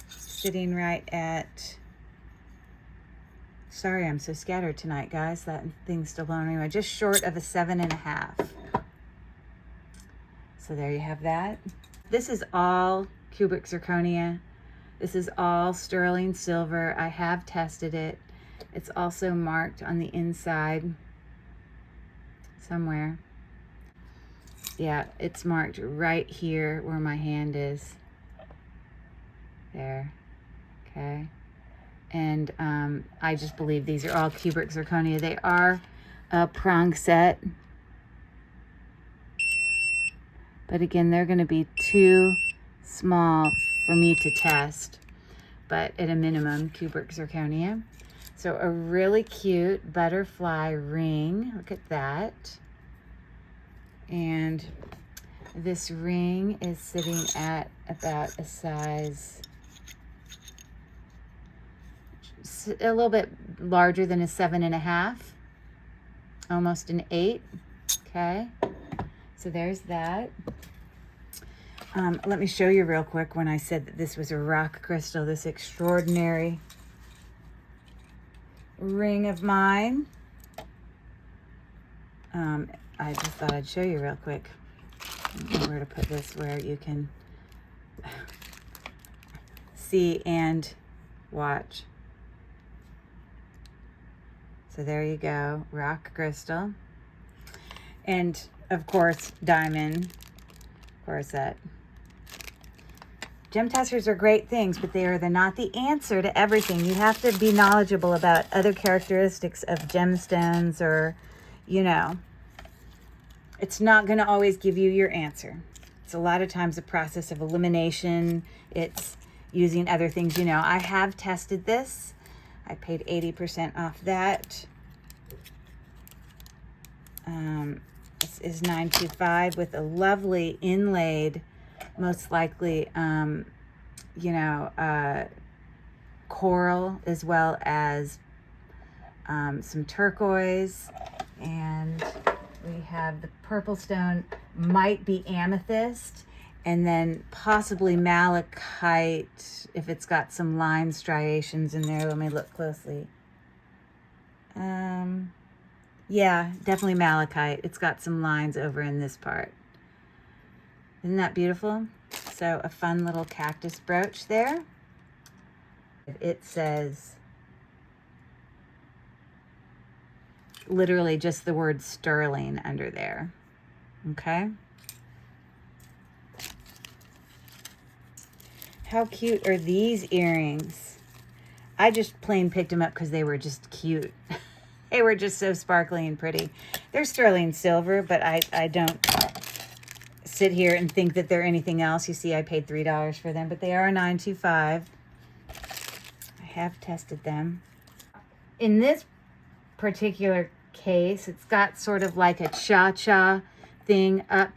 sitting right at, sorry, I'm so scattered tonight, guys. That thing's still blowing me away. Just short of a 7.5. So there you have that. This is all cubic zirconia. This is all sterling silver. I have tested it. It's also marked on the inside somewhere. Yeah, it's marked right here where my hand is. There. Okay. And I just believe these are all cubic zirconia. They are a prong set. But again, they're going to be too small for me to test. But at a minimum, cubic zirconia. So a really cute butterfly ring. Look at that. And this ring is sitting at about a size, a little bit larger than a 7.5, almost an 8. Okay, so there's that. Let me show you real quick when I said that this was a rock crystal, this extraordinary ring of mine. I just thought I'd show you real quick. I don't know where to put this where you can see and watch. So there you go, rock crystal. And of course, diamond, corset. Gem testers are great things, but they are not the answer to everything. You have to be knowledgeable about other characteristics of gemstones, or, you know, it's not going to always give you your answer. It's a lot of times a process of elimination. It's using other things. You know, I have tested this. I paid 80% off that. This is $925 with a lovely inlaid, most likely, you know, coral, as well as some turquoise. And we have the purple stone, might be amethyst, and then possibly malachite if it's got some line striations in there. Let me look closely. Yeah, definitely malachite. It's got some lines over in this part. Isn't that beautiful? So a fun little cactus brooch there. It says literally just the word sterling under there. Okay. How cute are these earrings? I just plain picked them up because they were just cute. They were just so sparkly and pretty. They're sterling silver, but I don't sit here and think that they're anything else. You see, I paid $3 for them, but they are $925. I have tested them. In this particular case, it's got sort of like a cha-cha thing up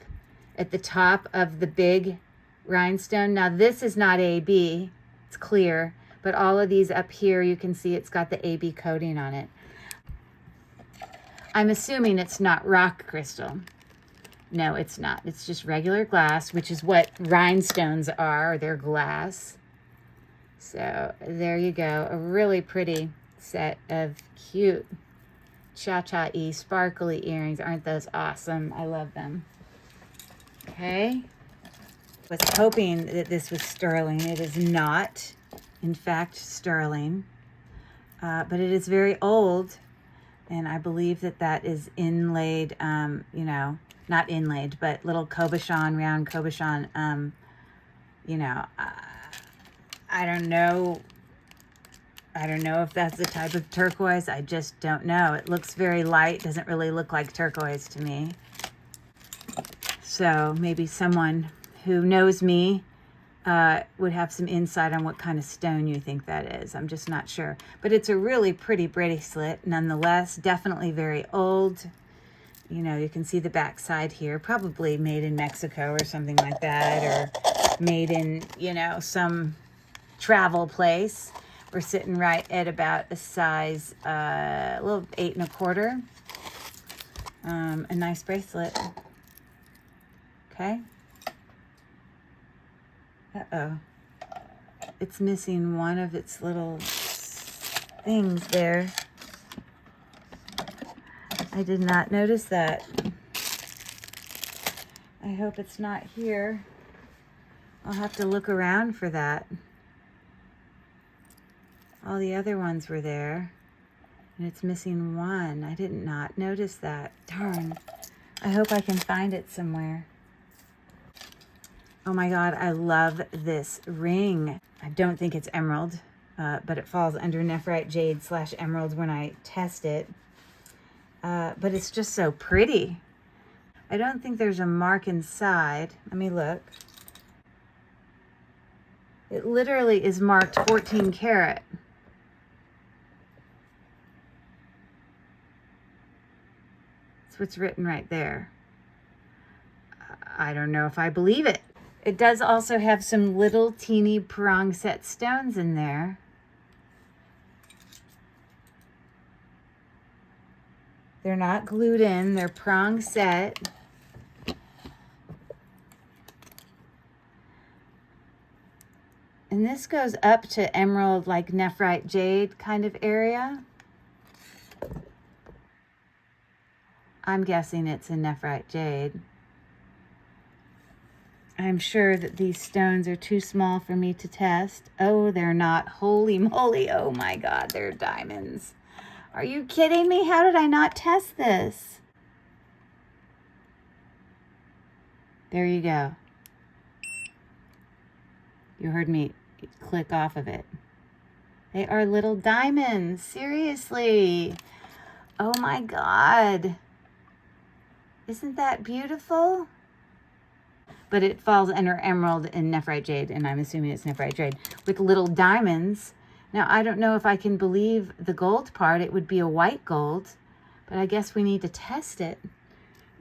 at the top of the big rhinestone. Now, this is not AB. It's clear, but all of these up here, you can see it's got the AB coating on it. I'm assuming it's not rock crystal. No, it's not. It's just regular glass, which is what rhinestones are. They're glass. So there you go. A really pretty set of cute cha-cha-y sparkly earrings. Aren't those awesome? I love them. Okay. Was hoping that this was sterling. It is not, in fact, sterling. But it is very old. And I believe that that is inlaid, you know, not inlaid, but little cabochon, round cabochon, you know, I don't know. I don't know if that's a type of turquoise. I just don't know. It looks very light. Doesn't really look like turquoise to me. So maybe someone who knows me would have some insight on what kind of stone you think that is. I'm just not sure. But it's a really pretty bracelet nonetheless. Definitely very old. You know, you can see the back side here. Probably made in Mexico or something like that. Or made in, you know, some travel place. We're sitting right at about a size, a little 8 1/4. A nice bracelet. Okay. Uh-oh. It's missing one of its little things there. I did not notice that. I hope it's not here. I'll have to look around for that. All the other ones were there. And it's missing one. I did not notice that. Darn. I hope I can find it somewhere. Oh my God, I love this ring. I don't think it's emerald, but it falls under nephrite jade / emerald when I test it. But it's just so pretty. I don't think there's a mark inside. Let me look. It literally is marked 14 karat. That's what's written right there. I don't know if I believe it. It does also have some little teeny prong set stones in there. They're not glued in, they're prong set. And this goes up to emerald, like nephrite jade kind of area. I'm guessing it's a nephrite jade. I'm sure that these stones are too small for me to test. Oh, they're not. Holy moly. Oh my God, they're diamonds. Are you kidding me? How did I not test this? There you go. You heard me click off of it. They are little diamonds. Seriously. Oh my God. Isn't that beautiful? But it falls under emerald and nephrite jade, and I'm assuming it's nephrite jade, with little diamonds. Now, I don't know if I can believe the gold part. It would be a white gold, but I guess we need to test it.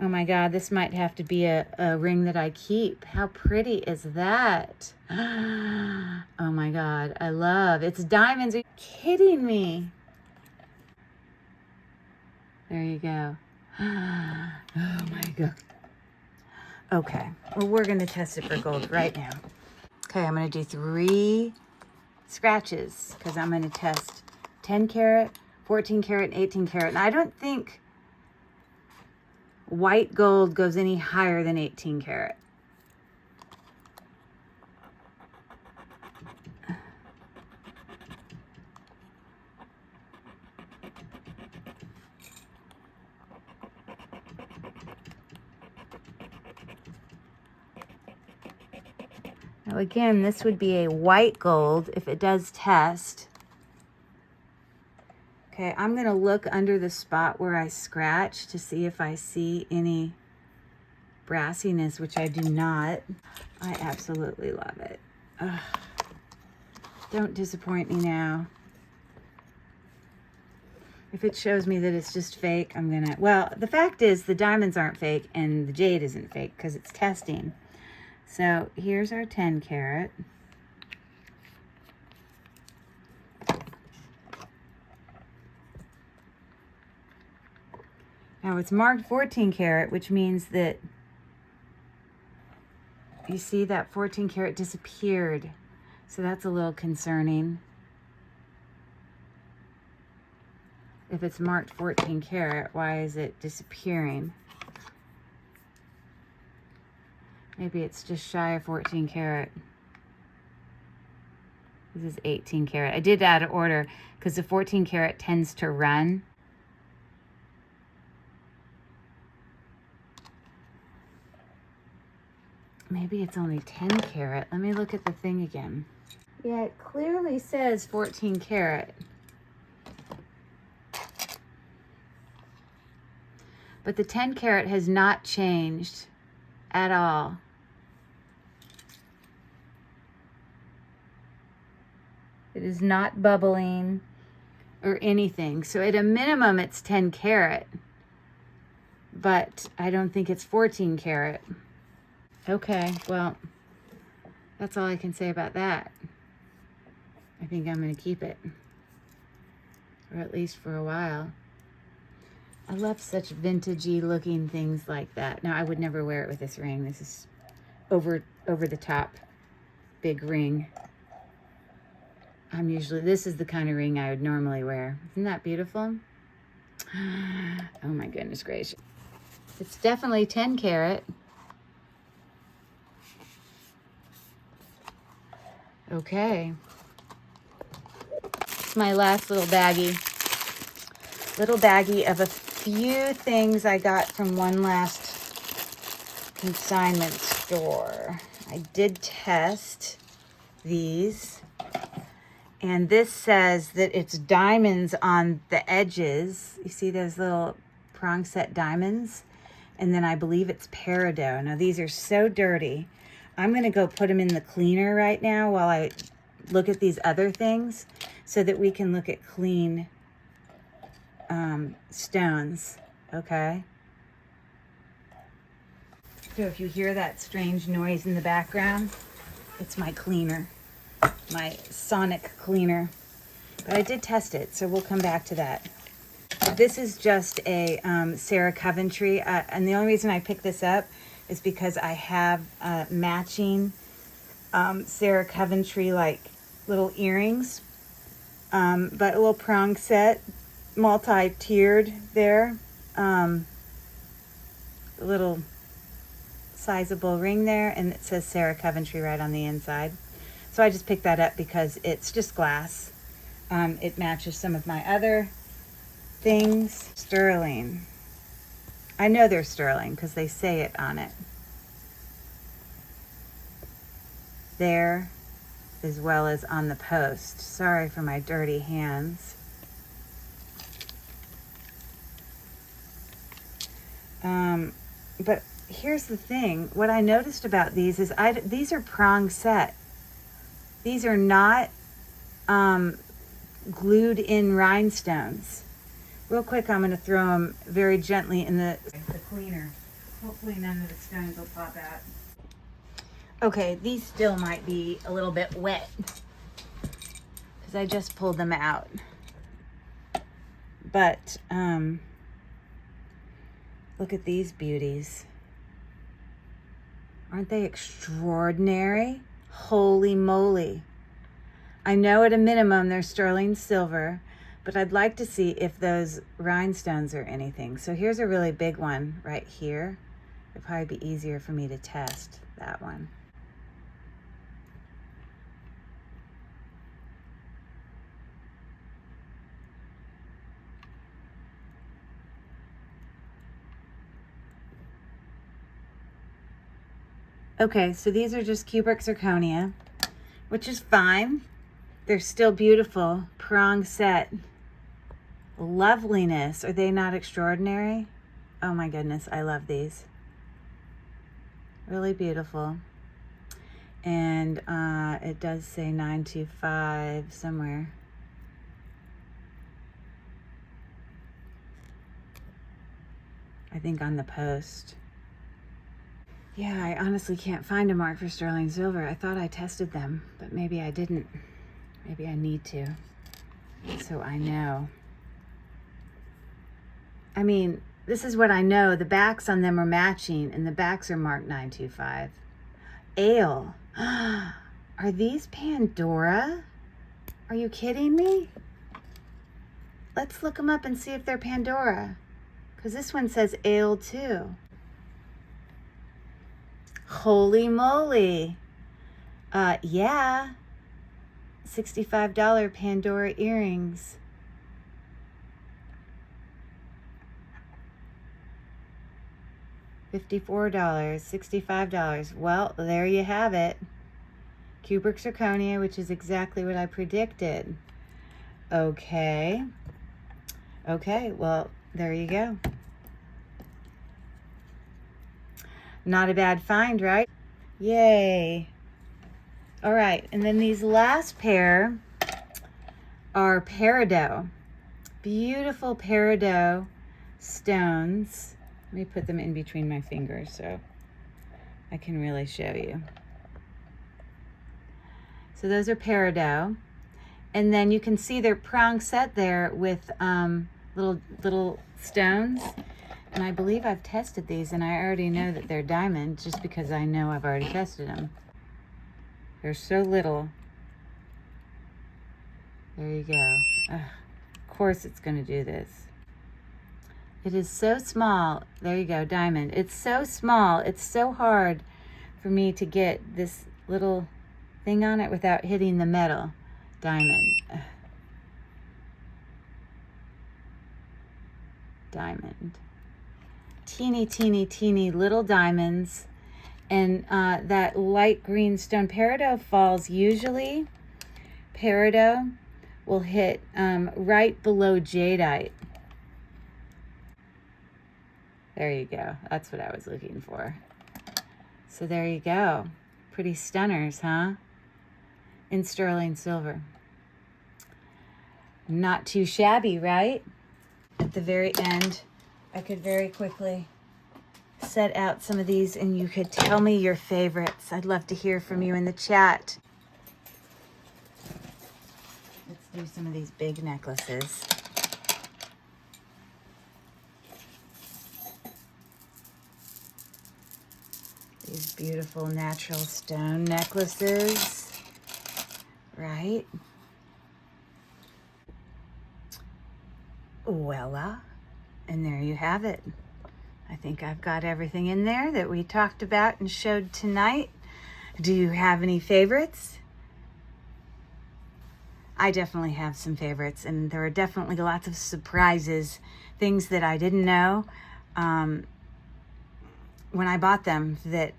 Oh my God, this might have to be a ring that I keep. How pretty is that? Oh my God, I love, it's diamonds. Are you kidding me? There you go. Oh my God. Okay, well, we're gonna test it for gold right now. Okay, I'm gonna do 3 scratches because I'm gonna test 10 karat, 14 karat, and 18 karat. And I don't think white gold goes any higher than 18 karat. Now again, this would be a white gold if it does test. Okay, I'm gonna look under the spot where I scratched to see if I see any brassiness, which I do not. I absolutely love it. Ugh. Don't disappoint me now. If it shows me that it's just fake, I'm gonna, well, the fact is the diamonds aren't fake and the jade isn't fake because it's testing. So here's our 10 karat. Now it's marked 14 karat, which means that you see that 14 karat disappeared. So that's a little concerning. If it's marked 14 karat, why is it disappearing? Maybe it's just shy of 14 karat. This is 18 karat. I did add an order because the 14 karat tends to run. Maybe it's only 10 karat. Let me look at the thing again. Yeah, it clearly says 14 karat. But the 10 karat has not changed at all. It is not bubbling or anything. So at a minimum, it's 10 karat. But I don't think it's 14 karat. Okay, well, that's all I can say about that. I think I'm going to keep it. Or at least for a while. I love such vintagey looking things like that. Now, I would never wear it with this ring. This is over the top big ring. This is the kind of ring I would normally wear. Isn't that beautiful? Oh my goodness gracious. It's definitely 10 karat. Okay. It's my last little baggie. Little baggie of a few things I got from one last consignment store. I did test these, and this says that it's diamonds on the edges. You see those little prong set diamonds? And then I believe it's peridot. Now these are so dirty. I'm gonna go put them in the cleaner right now while I look at these other things so that we can look at clean stones, okay? So if you hear that strange noise in the background, it's my cleaner, my sonic cleaner. But I did test it, so we'll come back to that. This is just a Sarah Coventry, and the only reason I picked this up is because I have matching Sarah Coventry like little earrings, but a little prong set, multi-tiered there, a little sizable ring there, and it says Sarah Coventry right on the inside. So I just picked that up because it's just glass. It matches some of my other things. Sterling. I know they're sterling because they say it on it. There, as well as on the post. Sorry for my dirty hands. But here's the thing. What I noticed about these is these are prong set. These are not glued in rhinestones. Real quick, I'm going to throw them very gently in the cleaner. Hopefully none of the stones will pop out. Okay, these still might be a little bit wet because I just pulled them out. But look at these beauties. Aren't they extraordinary? Holy moly. I know at a minimum they're sterling silver, but I'd like to see if those rhinestones are anything. So here's a really big one right here. It'd probably be easier for me to test that one. Okay, so these are just cubic zirconia, which is fine. They're still beautiful. Prong set. Loveliness. Are they not extraordinary? Oh my goodness, I love these. Really beautiful. And it does say 925 somewhere. I think on the post. Yeah, I honestly can't find a mark for sterling silver. I thought I tested them, but maybe I didn't. Maybe I need to, so I know. I mean, this is what I know. The backs on them are matching, and the backs are marked 925. Ale. Are these Pandora? Are you kidding me? Let's look them up and see if they're Pandora, because this one says ale too. Holy moly. Yeah. $65 Pandora earrings. $54, $65. Well, there you have it. Cubic zirconia, which is exactly what I predicted. Okay. Okay, well, there you go. Not a bad find, right? Yay. All right, and then these last pair are peridot. Beautiful peridot stones. Let me put them in between my fingers so I can really show you. So those are peridot. And then you can see they're prong set there with little stones. And I believe I've tested these, and I already know that they're diamond just because I know I've already tested them. They're so little. There you go. Ugh, of course it's going to do this. It is so small. There you go, diamond. It's so small. It's so hard for me to get this little thing on it without hitting the metal. Diamond. Ugh. diamond. Teeny, teeny, teeny little diamonds. And that light green stone peridot falls usually. Peridot will hit right below jadeite. There you go. That's what I was looking for. So there you go. Pretty stunners, huh? In sterling silver. Not too shabby, right? At the very end, I could very quickly set out some of these and you could tell me your favorites. I'd love to hear from you in the chat. Let's do some of these big necklaces. These beautiful natural stone necklaces, right? Voila, and there you have it. I think I've got everything in there that we talked about and showed tonight. Do you have any favorites? I definitely have some favorites, and there are definitely lots of surprises, things that I didn't know when I bought them that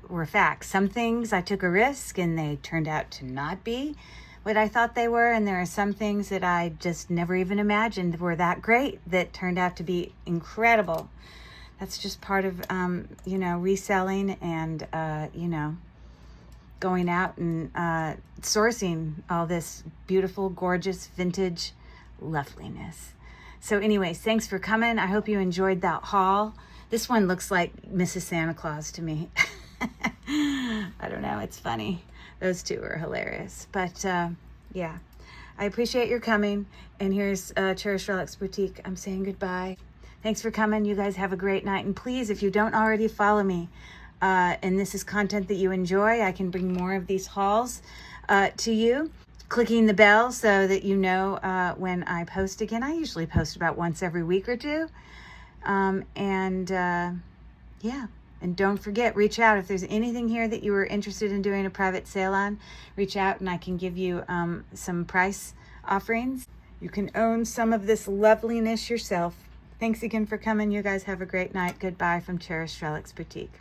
were facts. Some things I took a risk and they turned out to not be what I thought they were, and there are some things that I just never even imagined were that great that turned out to be incredible. That's just part of, you know, reselling and, you know, going out and sourcing all this beautiful, gorgeous, vintage loveliness. So anyways, thanks for coming. I hope you enjoyed that haul. This one looks like Mrs. Santa Claus to me. I don't know. It's funny. Those two are hilarious. But yeah, I appreciate your coming. And here's Cherished Relics Boutique. I'm saying goodbye. Thanks for coming. You guys have a great night. And please, if you don't already follow me, and this is content that you enjoy, I can bring more of these hauls to you. Clicking the bell so that you know when I post again. I usually post about once every week or two. Yeah, and don't forget, reach out if there's anything here that you were interested in doing a private sale on. Reach out and I can give you some price offerings. You can own some of this loveliness yourself. Thanks again for coming. You guys have a great night. Goodbye from Cherished Relics Boutique.